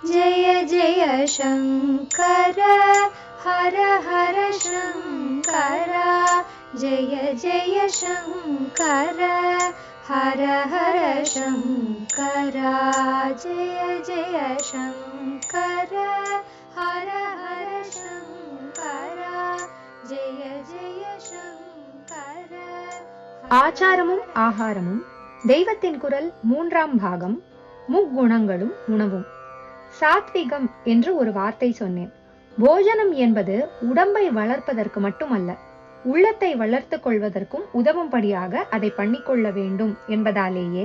जय जय शङ्कर हर हर शङ्कर जय जय शङ्कर हर हर शङ्कर जय जय शङ्कर हर हर शङ्कर जय जय शङ्कर. ஆச்சாரமும் ஆகாரமும் தெய்வத்தின் குரல் 3ஆம் பாகம். முக்குணங்களும் உணவும். சாத்விகம் என்று ஒரு வார்த்தை சொன்னேன். போஜனம் என்பது உடம்பை வளர்ப்பதற்கு மட்டுமல்ல, உள்ளத்தை வளர்த்து கொள்வதற்கும் உதவும்படியாக அதை பண்ணிக்கொள்ள வேண்டும் என்பதாலேயே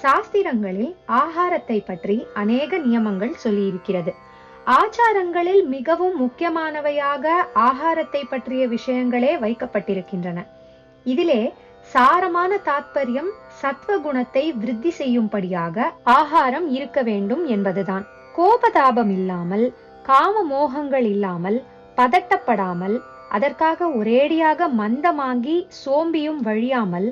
சாஸ்திரங்களில் ஆகாரத்தை பற்றி அநேக நியமங்கள் சொல்லியிருக்கிறது. ஆச்சாரங்களில் மிகவும் முக்கியமானவையாக ஆகாரத்தை பற்றிய விஷயங்களே வைக்கப்பட்டிருக்கின்றன. இதிலே சாரமான தாத்பரியம் சத்வகுணத்தை விருத்தி செய்யும்படியாக ஆகாரம் இருக்க வேண்டும் என்பதுதான். கோபதாபம் இல்லாமல், காம மோகங்கள் இல்லாமல், பதட்டப்படாமல், அதற்காக ஒரேடியாக மந்தமாகி சோம்பியும் வழியாமல்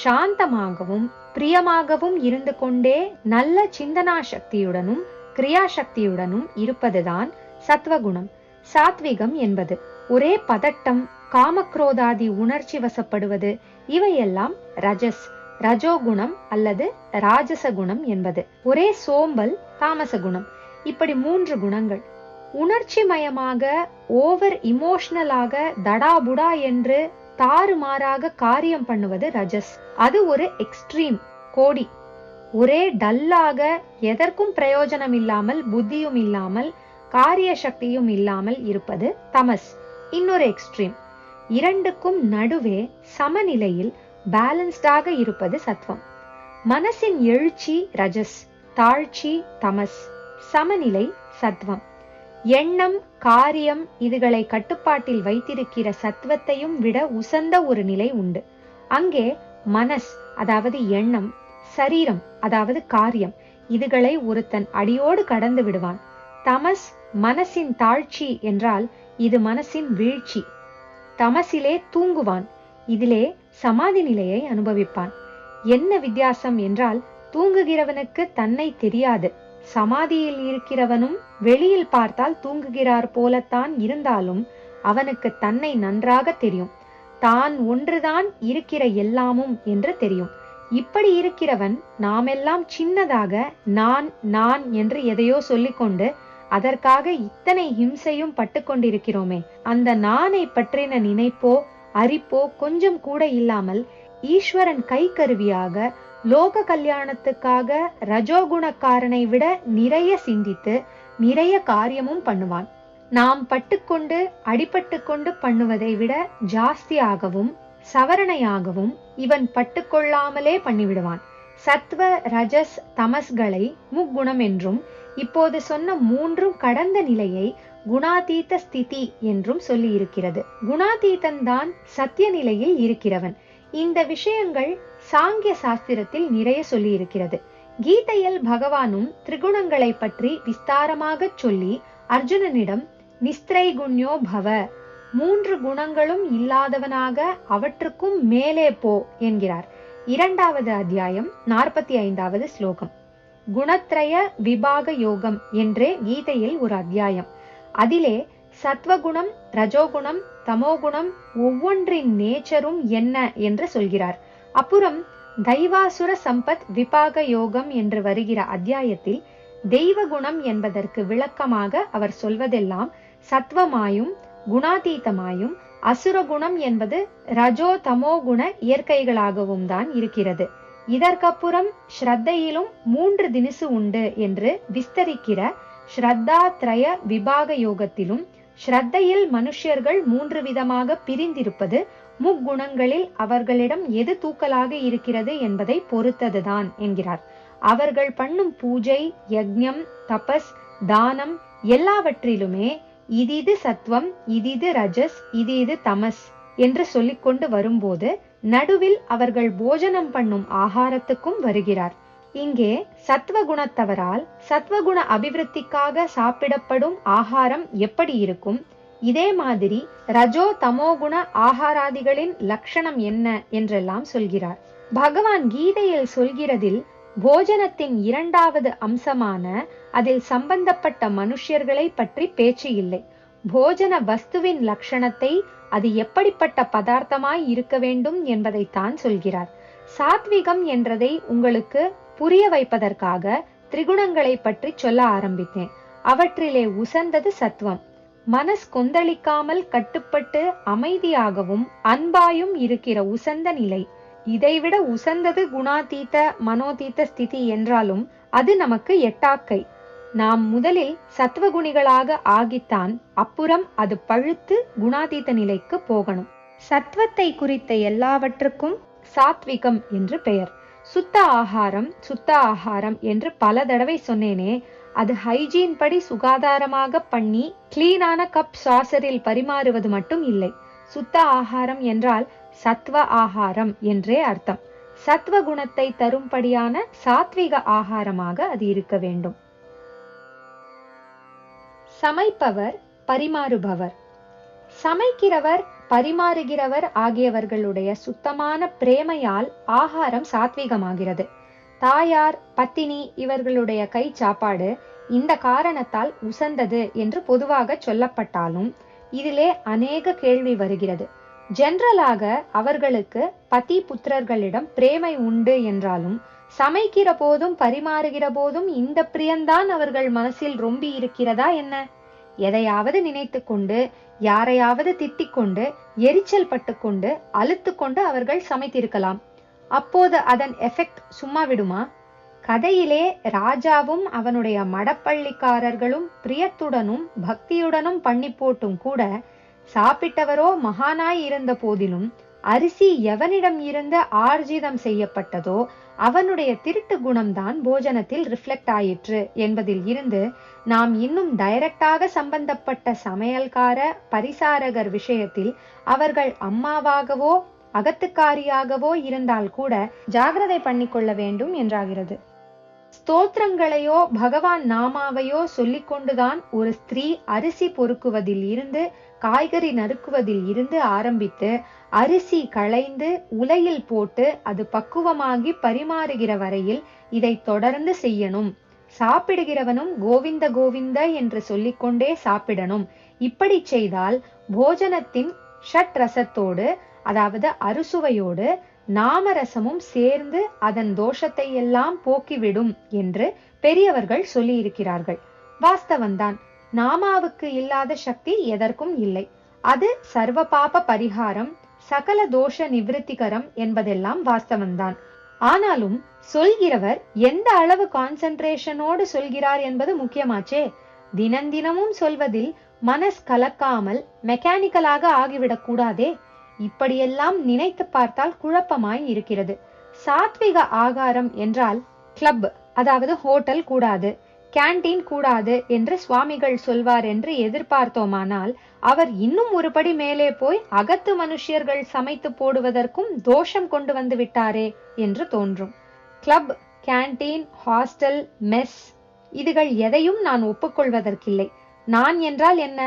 சாந்தமாகவும் பிரியமாகவும் இருந்து கொண்டே நல்ல சிந்தனா சக்தியுடனும் கிரியாசக்தியுடனும் இருப்பதுதான் சத்வகுணம். சாத்விகம் என்பது ஒரே பதட்டம், காமக்ரோதாதி உணர்ச்சி வசப்படுவது, இவையெல்லாம் ரஜஸ், ரஜோகுணம் அல்லது ராஜசகுணம் என்பது. ஒரே சோம்பல் தாமசகுணம். இப்படி 3 குணங்கள். உணர்ச்சி மயமாக, ஓவர் இமோஷனலாக, தடாபுடா என்று தாறுமாறாக காரியம் பண்ணுவது ரஜஸ். அது ஒரு எக்ஸ்ட்ரீம், கோடி. ஒரே டல்லாக, எதற்கும் பிரயோஜனம் இல்லாமல், புத்தியும் இல்லாமல், காரிய சக்தியும் இல்லாமல் இருப்பது தமஸ், இன்னொரு எக்ஸ்ட்ரீம். இரண்டுக்கும் நடுவே சமநிலையில் பேலன்ஸ்டாக இருப்பது சத்வம். மனசின் எழுச்சி ரஜஸ், தாழ்ச்சி தமஸ், சமநிலை சத்வம். எண்ணம், காரியம் இதுகளை கட்டுப்பாட்டில் வைத்திருக்கிற சத்வத்தையும் விட உசந்த ஒரு நிலை உண்டு. அங்கே மனஸ் அதாவது எண்ணம், சரீரம் அதாவது காரியம் இதுகளை ஒருத்தன் அடியோடு கடந்து விடுவான். தமஸ் மனசின் தாழ்ச்சி என்றால் இது மனசின் வீழ்ச்சி. தமசிலே தூங்குவான், இதிலே சமாதி நிலையை அனுபவிப்பான். என்ன வித்தியாசம் என்றால், தூங்குகிறவனுக்கு தன்னை தெரியாது. சமாதியில் இருக்கிறவனும் வெளியில் பார்த்தால் தூங்குகிறார் போலத்தான் இருந்தாலும் அவனுக்கு தன்னை நன்றாக தெரியும். தான் ஒன்றுதான் இருக்கிற எல்லாமும் என்று தெரியும். இப்படி இருக்கிறவன் நாமெல்லாம் சின்னதாக நான் நான் என்று எதையோ சொல்லிக்கொண்டு அதற்காக இத்தனை ஹிம்சையும் பட்டு கொண்டிருக்கிறோமே, அந்த நானை பற்றின நினைப்போ அறிப்போ கொஞ்சம் கூட இல்லாமல் ஈஸ்வரன் கை கருவியாக லோக கல்யாணத்துக்காக ரஜோகுணக்காரனை விட நிறைய சிந்தித்து நிறைய காரியமும் பண்ணுவான். நாம் பட்டுக்கொண்டு அடிபட்டு கொண்டு பண்ணுவதை விட ஜாஸ்தியாகவும் சவரணையாகவும் இவன் பட்டுக்கொள்ளாமலே பண்ணிவிடுவான். சத்வ ரஜஸ் தமஸ்களை முக்குணம் என்றும், இப்போது சொன்ன 3ம் கடந்த நிலையை குணாதீத ஸ்திதி என்றும் சொல்லி இருக்கிறது. குணாதீதன் தான் சத்திய நிலையில் இருக்கிறவன். இந்த விஷயங்கள் சாங்கிய சாஸ்திரத்தில் நிறைய சொல்லி இருக்கிறது. கீதையில் பகவானும் திரிகுணங்களை பற்றி விஸ்தாரமாக சொல்லி அர்ஜுனனிடம் நிஸ்திரைகுண்யோ பவ, 3 குணங்களும் இல்லாதவனாக அவற்றுக்கும் மேலே போ என்கிறார். 2வது அத்தியாயம் 45வது ஸ்லோகம். குணத்ரய விபாக யோகம் என்றே கீதையில் ஒரு அத்தியாயம். அதிலே சத்வகுணம், ரஜோகுணம், தமோகுணம் ஒவ்வொன்றின் நேச்சரும் என்ன என்று சொல்கிறார். அப்புறம் தெய்வாசுர சம்பத் விபாக யோகம் என்று வருகிற அத்தியாயத்தில் தெய்வகுணம் என்பதற்கு விளக்கமாக அவர் சொல்வதெல்லாம் சத்வமாயும் குணாதீதமாயும், அசுரகுணம் என்பது ரஜோ தமோ குண இயற்கைகளாகவும் தான் இருக்கிறது. இதற்கப்புறம் ஸ்ரத்தையிலும் 3 தினுசு உண்டு என்று விஸ்தரிக்கிற ஸ்ரத்தாத்ரய விபாக யோகத்திலும் ஸ்ரத்தையில் மனுஷர்கள் 3 விதமாக பிரிந்திருப்பது முக்குணங்களில் அவர்களிடம் எது தூக்கலாக இருக்கிறது என்பதை பொறுத்ததுதான் என்கிறார். அவர்கள் பண்ணும் பூஜை, யக்ஞம், தபஸ், தானம் எல்லாவற்றிலுமே இது சத்வம், இது ரஜஸ், இது தமஸ் என்று சொல்லிக்கொண்டு வரும்போது நடுவில் அவர்கள் போஜனம் பண்ணும் ஆகாரத்துக்கும் வருகிறார். இங்கே சத்வகுணத்தவரால் சத்வகுண அபிவிருத்திக்காக சாப்பிடப்படும் ஆகாரம் எப்படி இருக்கும், இதே மாதிரி ரஜோ தமோகுண ஆகாராதிகளின் லட்சணம் என்ன என்றெல்லாம் சொல்கிறார். பகவான் கீதையில் சொல்கிறதில் போஜனத்தின் 2வது அம்சமான அதில் சம்பந்தப்பட்ட மனுஷ்யர்களை பற்றி பேச்சு இல்லை. போஜன வஸ்துவின் லட்சணத்தை, அது எப்படிப்பட்ட பதார்த்தமாய் இருக்க வேண்டும் என்பதைத்தான் சொல்கிறார். சாத்விகம் என்றதை உங்களுக்கு புரிய வைப்பதற்காக திரிகுணங்களை பற்றி சொல்ல ஆரம்பித்தேன். அவற்றிலே உசந்தது சத்துவம். மனஸ் கொந்தளிக்காமல் கட்டுப்பட்டு அமைதியாகவும் அன்பாயும் இருக்கிற உசந்த நிலை. இதைவிட உசந்தது குணாதீத மனோதீத ஸ்திதி என்றாலும் அது நமக்கு எட்டாக்கை. நாம் முதலில் சத்துவகுணிகளாக ஆகித்தான் அப்புறம் அது பழுத்து குணாதீத நிலைக்கு போகணும். சத்வத்தை குறித்த எல்லாவற்றுக்கும் சாத்விகம் என்று பெயர். சுத்த ஆகாரம் என்று பல தடவை சொன்னேனே, அது ஹைஜீன் படி சுகாதாரமாக பண்ணி கிளீனான கப் சாசரில் பரிமாறுவது மட்டும் இல்லை. சுத்த ஆகாரம் என்றால் சத்வ ஆகாரம் என்றே அர்த்தம். சத்வ குணத்தை தரும்படியான சாத்விக ஆகாரமாக அது இருக்க வேண்டும். சமைப்பவர், பரிமாறுபவர். சமைக்கிறவர், பரிமாறுகிறவர் ஆகியவர்களுடைய சுத்தமான பிரேமையால் ஆகாரம் சாத்விகமாகிறது. தாயார், பத்தினி இவர்களுடைய கை சாப்பாடு இந்த காரணத்தால் உசந்தது என்று பொதுவாக சொல்லப்பட்டாலும் இதிலே அநேக கேள்வி வருகிறது. ஜெனரலாக அவர்களுக்கு பதி புத்திரர்களிடம் பிரேமை உண்டு என்றாலும் சமைக்கிற போதும் பரிமாறுகிற போதும் இந்த பிரியந்தான் அவர்கள் மனசில் ரொம்பி இருக்கிறதா என்ன? எதையாவது நினைத்து கொண்டு, யாரையாவது திட்டிக் கொண்டு, எரிச்சல் பட்டு கொண்டு, அலுத்து கொண்டு அவர்கள் சமைத்திருக்கலாம். அப்போது அதன் எஃபெக்ட் சும்மா விடுமா? கதையிலே ராஜாவும் அவனுடைய மடப்பள்ளிக்காரர்களும் பிரியத்துடனும் பக்தியுடனும் பண்ணி போட்டும் கூட சாப்பிட்டவரோ மகானாய் இருந்த போதிலும் அரிசி எவனிடம் இருந்து ஆர்ஜிதம் செய்யப்பட்டதோ அவனுடைய திருட்டு குணம்தான் போஜனத்தில் ரிஃப்ளெக்ட் ஆயிற்று என்பதில் இருந்து நாம் இன்னும் டைரக்டாக சம்பந்தப்பட்ட சமையல்கார பரிசாரகர் விஷயத்தில் அவர்கள் அம்மாவாகவோ அகத்துக்காரியாகவோ இருந்தால் கூட ஜாகிரதை பண்ணிக்கொள்ள வேண்டும் என்றாகிறது. ஸ்தோத்திரங்களையோ பகவான் நாமாவையோ சொல்லிக்கொண்டுதான் ஒரு ஸ்திரீ அரிசி பொறுக்குவதில் இருந்து காய்கறி நறுக்குவதில் இருந்து ஆரம்பித்து அரிசி களைந்து உலையில் போட்டு அது பக்குவமாகி பரிமாறுகிற வரையில் இதை தொடர்ந்து செய்யணும். சாப்பிடுகிறவனும் கோவிந்த கோவிந்த என்று சொல்லிக்கொண்டே சாப்பிடணும். இப்படி செய்தால் போஜனத்தின் ஷட் ரசத்தோடு, அதாவது அறுசுவையோடு நாமரசமும் சேர்ந்து அதன் தோஷத்தை எல்லாம் போக்கிவிடும் என்று பெரியவர்கள் சொல்லி இருக்கிறார்கள். வாஸ்தவந்தான். நாமாவுக்கு இல்லாத சக்தி எதற்கும் இல்லை. அது சர்வ பாப பரிகாரம், சகல தோஷ நிவிருத்திகரம் என்பதெல்லாம் வாஸ்தவந்தான். ஆனாலும் சொல்கிறவர் எந்த அளவு கான்சென்ட்ரேஷனோடு சொல்கிறார் என்பது முக்கியமாச்சே. தினந்தினமும் சொல்வதில் மனஸ் கலக்காமல் மெக்கானிக்கலாக ஆகிவிடக் கூடாதே. இப்படியெல்லாம் நினைத்து பார்த்தால் குழப்பமாய் இருக்கிறது. சாத்விக ஆகாரம் என்றால் கிளப், அதாவது ஹோட்டல் கூடாது, கேண்டீன் கூடாது என்று சுவாமிகள் சொல்வார் என்று எதிர்பார்த்தோமானால் அவர் இன்னும் ஒருபடி மேலே போய் அகத்து மனுஷியர்கள் சமைத்து போடுவதற்கும் தோஷம் கொண்டு வந்து விட்டாரே என்று தோன்றும். கிளப், கேண்டீன், ஹாஸ்டல், மெஸ் இதுகள் எதையும் நான் ஒப்புக்கொள்வதற்கில்லை. நான் என்றால் என்ன?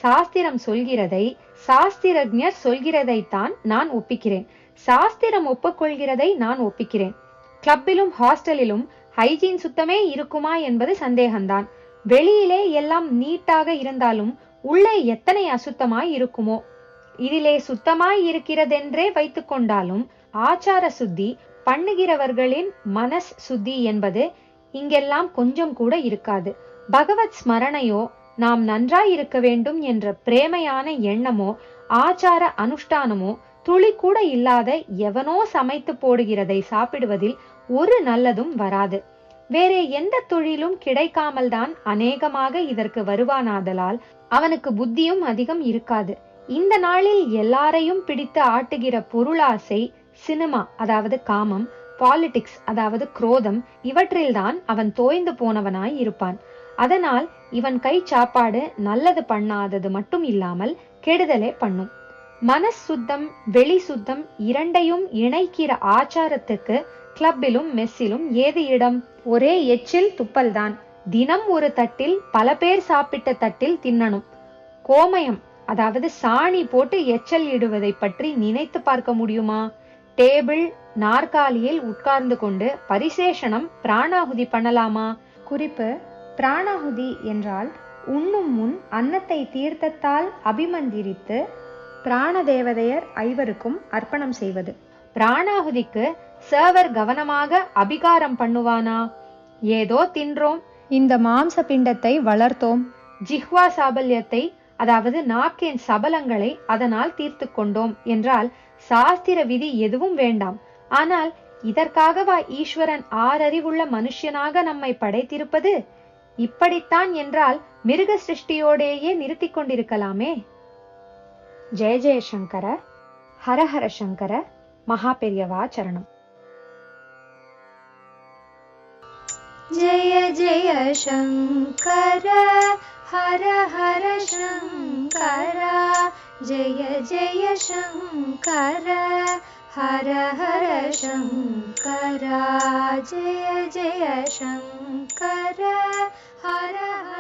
சாஸ்திரம் சொல்கிறதை, சாஸ்திரஜர் சொல்கிறதைத்தான் நான் ஒப்பிக்கிறேன். சாஸ்திரம் ஒப்புக்கொள்கிறதை நான் ஒப்பிக்கிறேன். கிளப்பிலும் ஹாஸ்டலிலும் ஹைஜீன் சுத்தமே இருக்குமா என்பது சந்தேகம்தான். வெளியிலே எல்லாம் நீட்டாக இருந்தாலும் உள்ளே எத்தனை அசுத்தமாய் இருக்குமோ. இதிலே சுத்தமாய் இருக்கிறதென்றே வைத்துக் கொண்டாலும் ஆச்சார சுத்தி பண்ணுகிறவர்களின் மனஸ் சுத்தி என்பது இங்கெல்லாம் கொஞ்சம் கூட இருக்காது. பகவத் ஸ்மரணையோ நாம் நன்றாய் இருக்க வேண்டும் என்ற பிரேமையான எண்ணமோ ஆச்சார அனுஷ்டானமோ துளி கூட இல்லாத எவனோ சமைத்து போடுகிறதை சாப்பிடுவதில் ஒரு நல்லதும் வராது. வேறே எந்த தொழிலும் கிடைக்காமல் தான் அநேகமாக இதற்கு வருவானாதலால் அவனுக்கு புத்தியும் அதிகம் இருக்காது. இந்த நாளில் எல்லாரையும் பிடித்து ஆட்டுகிற பொருளாசை, சினிமா அதாவது காமம், பாலிடிக்ஸ் அதாவது குரோதம் இவற்றில்தான் அவன் தோய்ந்து போனவனாய் இருப்பான். அதனால் இவன் கை சாப்பாடு நல்லது பண்ணாதது மட்டும் இல்லாமல் கெடுதலே பண்ணும். மனஸ் சுத்தம், வெளி சுத்தம் இரண்டையும் இணைக்கிற ஆச்சாரத்துக்கு கிளப்பிலும் மெஸ்ஸிலும் ஏது இடம்? ஒரே எச்சில் துப்பல் தான். தினம் ஒரு தட்டில் பல பேர் சாப்பிட்ட தட்டில் தின்னணும். கோமயம் அதாவது சாணி போட்டு எச்சல் இடுவதை பற்றி நினைத்து பார்க்க முடியுமா? டேபிள் நாற்காலியில் உட்கார்ந்து கொண்டு பரிசேஷனம் பிராணாகுதி பண்ணலாமா? குறிப்பு: பிராணாகுதி என்றால் உண்ணும் முன் அன்னத்தை தீர்த்தத்தால் அபிமந்திரித்து பிராண தேவதையர் ஐவருக்கும் அர்ப்பணம் செய்வது. பிராணாகுதிக்கு சர்வர் கவனமாக அபிகாரம் பண்ணுவானா? ஏதோ தின்றோம், இந்த மாம்ச பிண்டத்தை வளர்த்தோம், ஜிஹ்வா சாபல்யத்தை அதாவது நாக்கின் சபலங்களை அதனால் தீர்த்து கொண்டோம் என்றால் சாஸ்திர விதி எதுவும் வேண்டாம். ஆனால் இதற்காகவா ஈஸ்வரன் ஆறறிவுள்ள மனுஷனாக நம்மை படைத்திருப்பது? இப்படித்தான் என்றால் மிருக சிருஷ்டியோடேயே நிறுத்தி கொண்டிருக்கலாமே. ஜெய ஜெயசங்கர, ஹரஹர சங்கர, மகாபெரியவா சரணம். जय जय शंकर हर हर शंकर, जय जय शंकर हर हर शंकर, जय जय शंकर हर हर